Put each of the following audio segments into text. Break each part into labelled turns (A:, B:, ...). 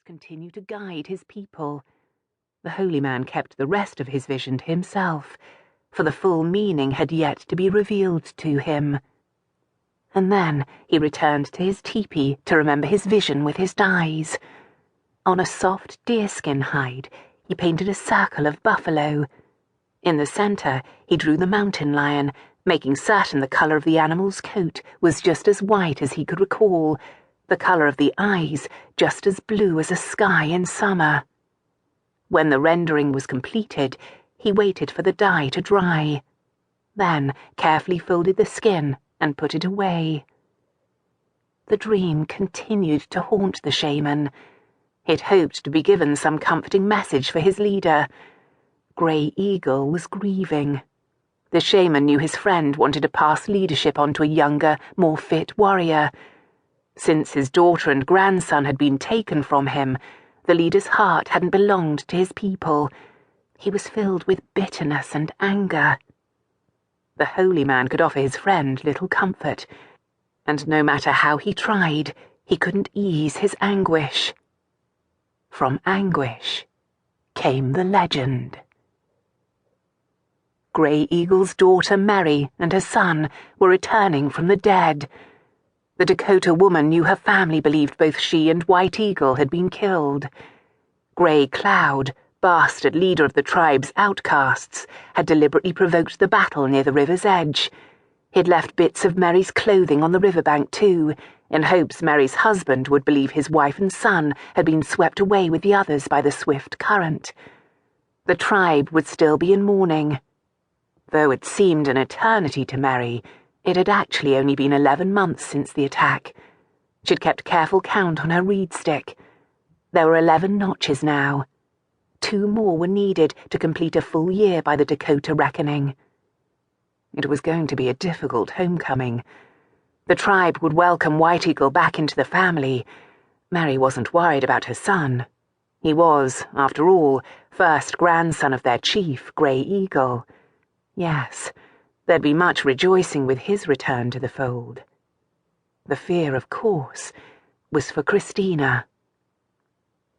A: continue to guide his people. The holy man kept the rest of his vision to himself, for the full meaning had yet to be revealed to him. And then he returned to his tepee to remember his vision with his dyes. On a soft deerskin hide, he painted a circle of buffalo. In the centre, he drew the mountain lion, making certain the colour of the animal's coat was just as white as he could recall, the colour of the eyes just as blue as a sky in summer. When the rendering was completed, he waited for the dye to dry, then carefully folded the skin and put it away. The dream continued to haunt the shaman. He'd hoped to be given some comforting message for his leader. Grey Eagle was grieving. The shaman knew his friend wanted to pass leadership on to a younger, more fit warrior. Since his daughter and grandson had been taken from him, the leader's heart hadn't belonged to his people. He was filled with bitterness and anger. The holy man could offer his friend little comfort, and no matter how he tried, he couldn't ease his anguish. From anguish came the legend. Grey Eagle's daughter Mary and her son were returning from the dead. The Dakota woman knew her family believed both she and White Eagle had been killed. Grey Cloud, bastard leader of the tribe's outcasts, had deliberately provoked the battle near the river's edge. He'd left bits of Mary's clothing on the riverbank too, in hopes Mary's husband would believe his wife and son had been swept away with the others by the swift current. The tribe would still be in mourning. Though it seemed an eternity to Mary, it had actually only been 11 months since the attack. She'd kept careful count on her reed stick. There were 11 notches now. 2 more were needed to complete a full year by the Dakota reckoning. It was going to be a difficult homecoming. The tribe would welcome White Eagle back into the family. Mary wasn't worried about her son. He was, after all, first grandson of their chief, Grey Eagle. Yes, there'd be much rejoicing with his return to the fold. The fear, of course, was for Christina.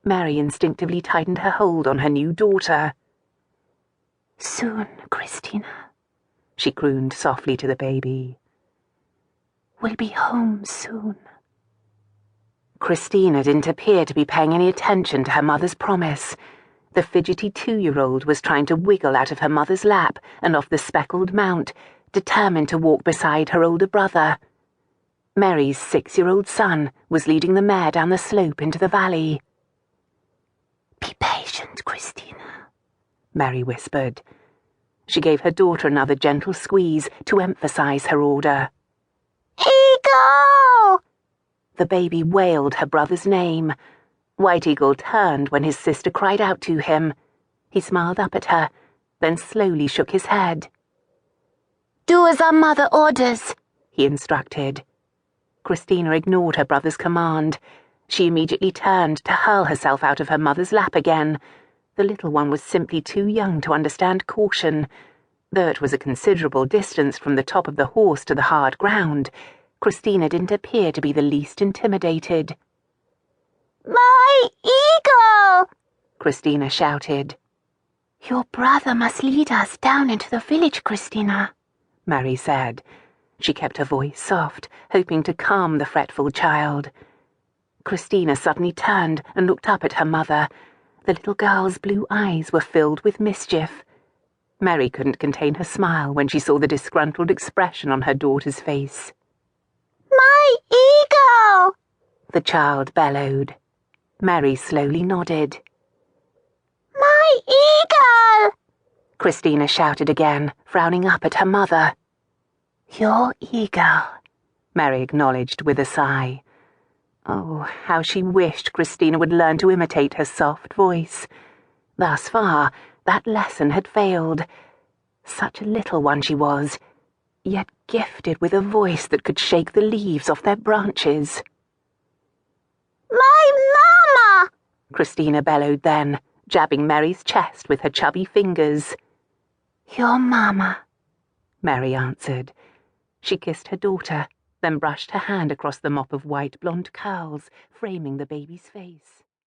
A: Mary instinctively tightened her hold on her new daughter.
B: "Soon, Christina,"
A: she crooned softly to the baby.
B: "We'll be home soon."
A: Christina didn't appear to be paying any attention to her mother's promise. The fidgety 2-year-old was trying to wiggle out of her mother's lap and off the speckled mount, determined to walk beside her older brother. Mary's 6-year-old son was leading the mare down the slope into the valley.
B: "Be patient, Christina,"
A: Mary whispered. She gave her daughter another gentle squeeze to emphasize her order.
B: "Eagle!"
A: The baby wailed her brother's name. White Eagle turned when his sister cried out to him. He smiled up at her, then slowly shook his head.
B: "Do as our mother orders,"
A: he instructed. Christina ignored her brother's command. She immediately turned to hurl herself out of her mother's lap again. The little one was simply too young to understand caution. Though it was a considerable distance from the top of the horse to the hard ground, Christina didn't appear to be the least intimidated.
B: "My eagle!"
A: Christina shouted.
B: "Your brother must lead us down into the village, Christina,"
A: Mary said. She kept her voice soft, hoping to calm the fretful child. Christina suddenly turned and looked up at her mother. The little girl's blue eyes were filled with mischief. Mary couldn't contain her smile when she saw the disgruntled expression on her daughter's face.
B: "My eagle!"
A: the child bellowed. Mary slowly nodded.
B: "My eagle!"
A: Christina shouted again, frowning up at her mother.
B: "Your eagle,"
A: Mary acknowledged with a sigh. Oh, how she wished Christina would learn to imitate her soft voice. Thus far, that lesson had failed. Such a little one she was, yet gifted with a voice that could shake the leaves off their branches.
B: "My mama!"
A: Christina bellowed then, jabbing Mary's chest with her chubby fingers.
B: "Your mama,"
A: Mary answered. She kissed her daughter, then brushed her hand across the mop of white blonde curls framing the baby's face.